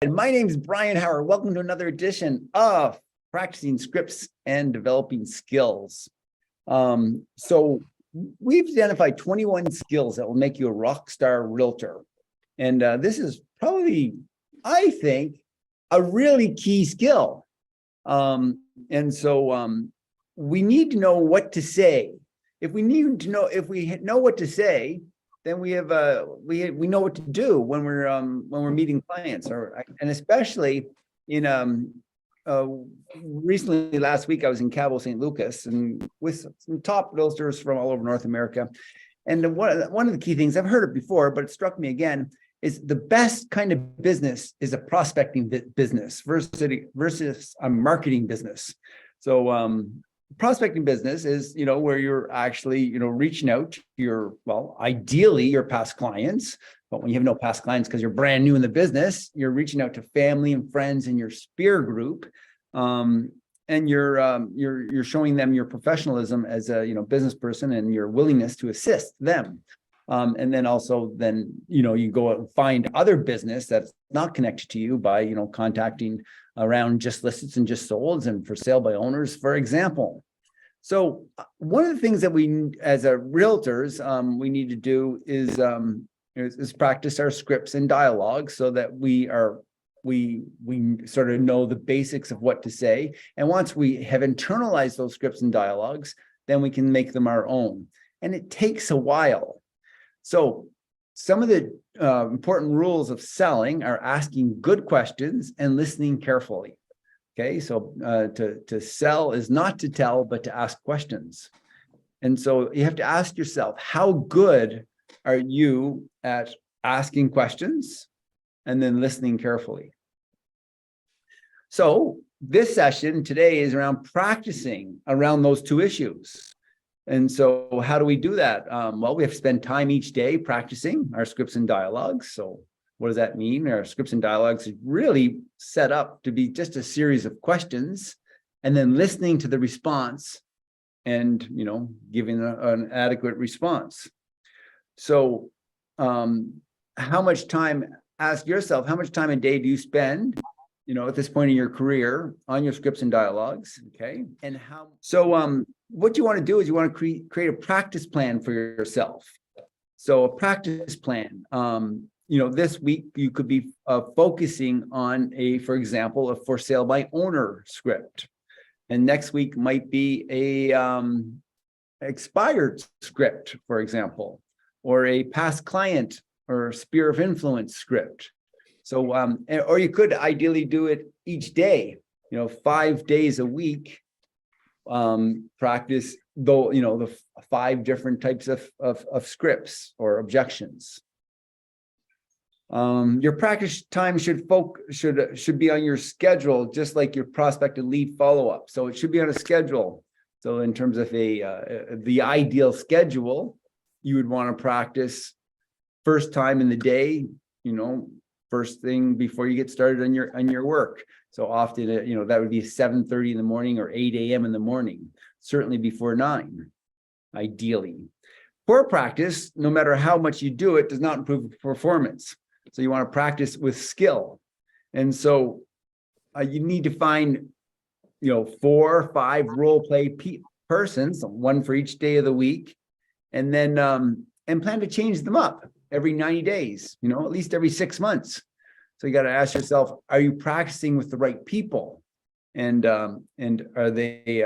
My name is Bryon Howard. Welcome to another edition of Practicing Scripts and Developing Skills. So we've identified 21 skills that will make you a rock star realtor. And this is probably, I think, a really key skill. We need to know what to say. If we know what to say, then we know what to do when we're meeting clients, and especially in recently last week I was in Cabo St. Lucas and with some top realtors from all over North America, and one of the key things, I've heard it before, but it struck me again, is the best kind of business is a prospecting business versus a marketing business. So prospecting business is, where you're actually, reaching out to ideally your past clients, but when you have no past clients because you're brand new in the business, you're reaching out to family and friends in your sphere group, and you're showing them your professionalism as a business person and your willingness to assist them. And then you go out and find other business that's not connected to you by, contacting around just listed and just solds and for sale by owners, for example. So one of the things that we, as realtors, we need to do is practice our scripts and dialogues so that we sort of know the basics of what to say. And once we have internalized those scripts and dialogues, then we can make them our own. And it takes a while. So some of the important rules of selling are asking good questions and listening carefully. Okay, so to sell is not to tell, but to ask questions. And so you have to ask yourself, how good are you at asking questions and then listening carefully? So this session today is around practicing around those two issues. And so how do we do that? Well, we have to spend time each day practicing our scripts and dialogues. So what does that mean? Our scripts and dialogues is really set up to be just a series of questions and then listening to the response and, giving an adequate response. So ask yourself, how much time a day do you spend, at this point in your career on your scripts and dialogues? Okay. And what you want to do is you want to create a practice plan for yourself. So a practice plan, this week you could be focusing on for example, a for sale by owner script. And next week might be a expired script, for example, or a past client or sphere of influence script. So, or you could ideally do it each day, 5 days a week, practice the 5 different types of scripts or objections. Your practice time should be on your schedule, just like your prospect and lead follow-up. So it should be on a schedule. So in terms of the ideal schedule, you would want to practice first time in the day, first thing before you get started on your work. So often, that would be 7:30 in the morning or 8 a.m. in the morning, certainly before 9, ideally. Poor practice, no matter how much you do it, does not improve performance. So you want to practice with skill. And so you need to find, 4 or 5 role play persons, one for each day of the week, and then and plan to change them up every 90 days, at least every 6 months. So you got to ask yourself, are you practicing with the right people? And are they,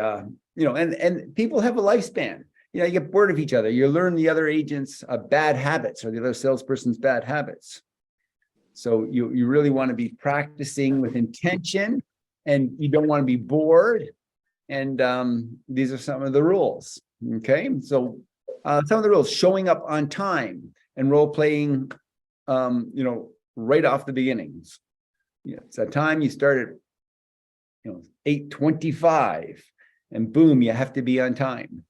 and people have a lifespan. You get bored of each other. You learn the other agent's bad habits or the other salesperson's bad habits. So you really want to be practicing with intention, and you don't want to be bored. And these are some of the rules. Okay, so some of the rules: showing up on time and role playing, right off the beginnings. It's a time you start at 8:25, and boom, you have to be on time.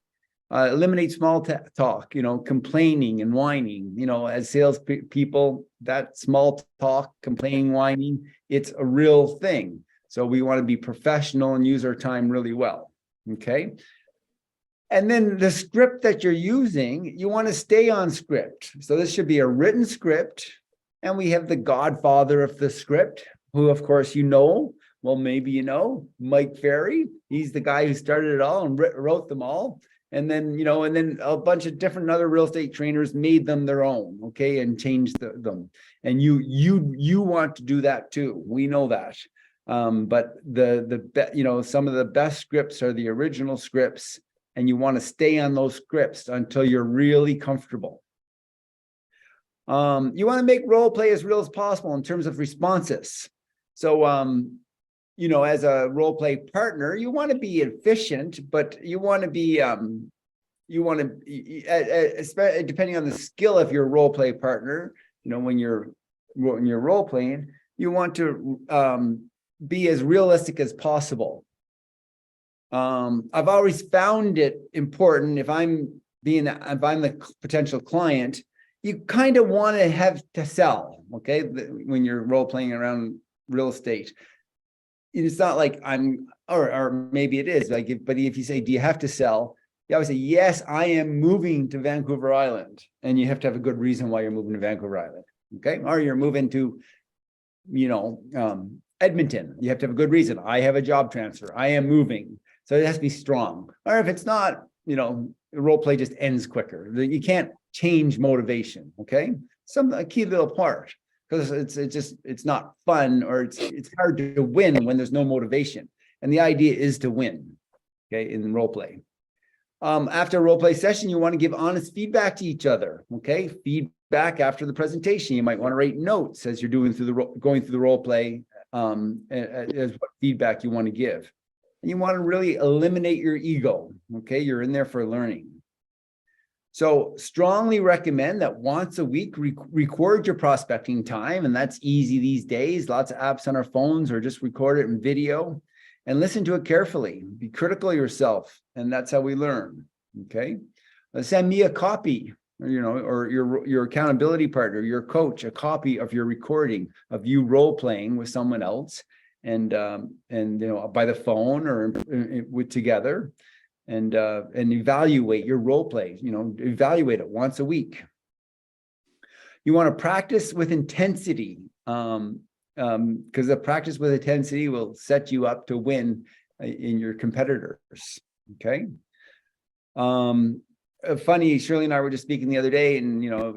Eliminate small talk, complaining and whining. As sales people, that small talk, complaining, whining, it's a real thing. So we want to be professional and use our time really well. Okay. And then the script that you're using, you want to stay on script. So this should be a written script. And we have the godfather of the script, who of course you know, well, maybe you know, Mike Ferry. He's the guy who started it all and wrote them all. And then, and then a bunch of different other real estate trainers made them their own, okay, and changed them. And you want to do that too. We know that. But some of the best scripts are the original scripts, and you want to stay on those scripts until you're really comfortable. You want to make role play as real as possible in terms of responses. So, as a role play partner, you want to be efficient, but you want to be, depending on the skill of your role play partner, when you're role playing, you want to be as realistic as possible. I've always found it important if I'm the potential client, you kind of want to have to sell, okay? When you're role playing around real estate, it's not like or maybe it is like, but if you say, do you have to sell? You always say, yes, I am moving to Vancouver Island. And you have to have a good reason why you're moving to Vancouver Island. Okay. Or you're moving to, Edmonton. You have to have a good reason. I have a job transfer. I am moving. So it has to be strong. Or if it's not, the role play just ends quicker. You can't change motivation. Okay. A key little part. Because it's not fun, or it's hard to win when there's no motivation. And the idea is to win, okay, in role play. After a role play session, you want to give honest feedback to each other, okay? Feedback after the presentation. You might want to write notes as you're going through the role play, as what feedback you want to give. And you want to really eliminate your ego, okay? You're in there for learning. So strongly recommend that once a week, record your prospecting time. And that's easy these days. Lots of apps on our phones, or just record it in video and listen to it carefully. Be critical of yourself. And that's how we learn. Okay. Send me a copy, or your accountability partner, your coach, a copy of your recording of you role playing with someone else, and by the phone or together. And evaluate your role play, evaluate it once a week. You want to practice with intensity, because the practice with intensity will set you up to win in your competitors. Okay. Funny, Shirley and I were just speaking the other day, and I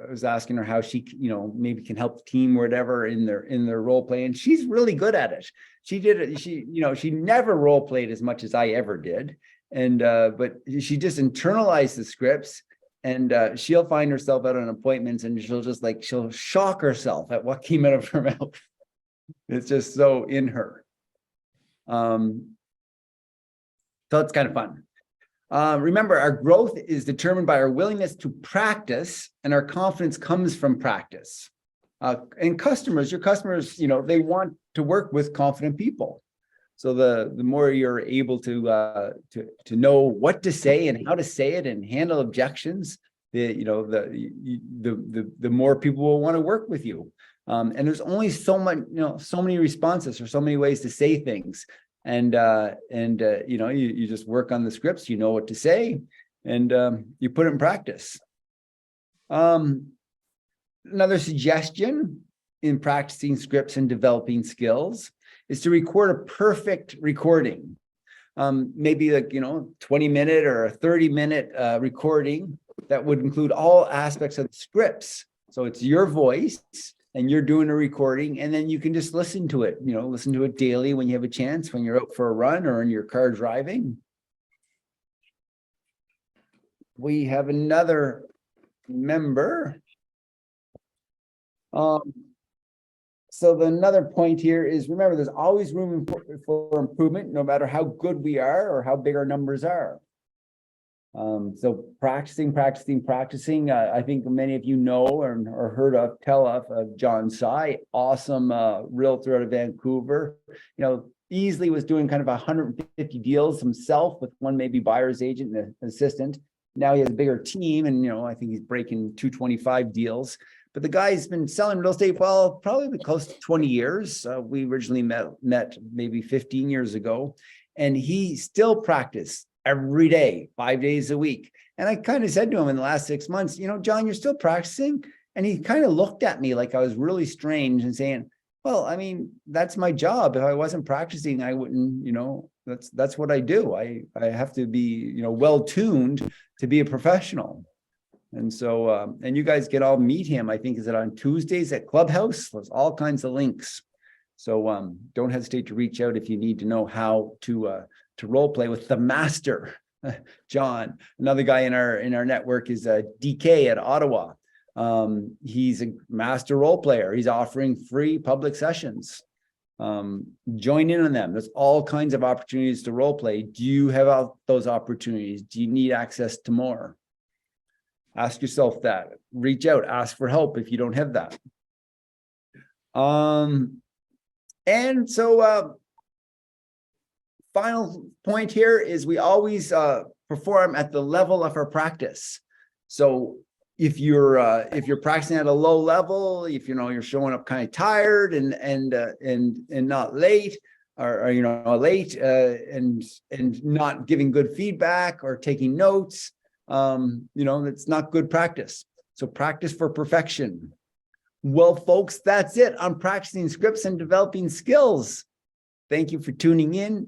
was asking her how she maybe can help the team or whatever in their role play, and she's really good at it. She did it. She never role played as much as I ever did, and but she just internalized the scripts, and she'll find herself out on appointments, and she'll shock herself at what came out of her mouth. It's just so in her. So it's kind of fun. Remember, our growth is determined by our willingness to practice, and our confidence comes from practice. And your customers, they want to work with confident people. So the more you're able to know what to say and how to say it and handle objections, the more people will want to work with you. And there's only so many responses, or so many ways to say things. And you just work on the scripts, what to say, and you put it in practice. Another suggestion in practicing scripts and developing skills is to record a perfect recording. Maybe 20-minute or a 30-minute recording that would include all aspects of the scripts. So it's your voice, and you're doing a recording, and then you can just listen to it, listen to it daily when you have a chance, when you're out for a run or in your car driving. We have another member. So another point here is, remember, there's always room for improvement, no matter how good we are or how big our numbers are. So practicing. I think many of you know or heard of, tell of John Sy, awesome realtor out of Vancouver. Easily was doing kind of 150 deals himself with one maybe buyer's agent and an assistant. Now he has a bigger team, and I think he's breaking 225 deals. But the guy's been selling real estate, probably close to 20 years. We originally met maybe 15 years ago, and he still practiced every day, 5 days a week. And I kind of said to him in the last 6 months, John, you're still practicing? And he kind of looked at me like I was really strange and saying, Well, I mean, that's my job. If I wasn't practicing, I wouldn't, that's what I do. I have to be, well tuned to be a professional. And so, and you guys can all meet him. I think, is it on Tuesdays at Clubhouse? There's all kinds of links. So don't hesitate to reach out if you need to know how to role play with the master, John. Another guy in our network is DK at Ottawa. He's a master role player. He's offering free public sessions. Join in on them. There's all kinds of opportunities to role play. Do you have those opportunities? Do you need access to more? Ask yourself that. Reach out, ask for help if you don't have that. And so final point here is we always perform at the level of our practice. So if you're practicing at a low level, if you're showing up kind of tired and not late, or late and not giving good feedback or taking notes, that's not good practice. So practice for perfection. Well, folks, that's it on practicing scripts and developing skills. Thank you for tuning in.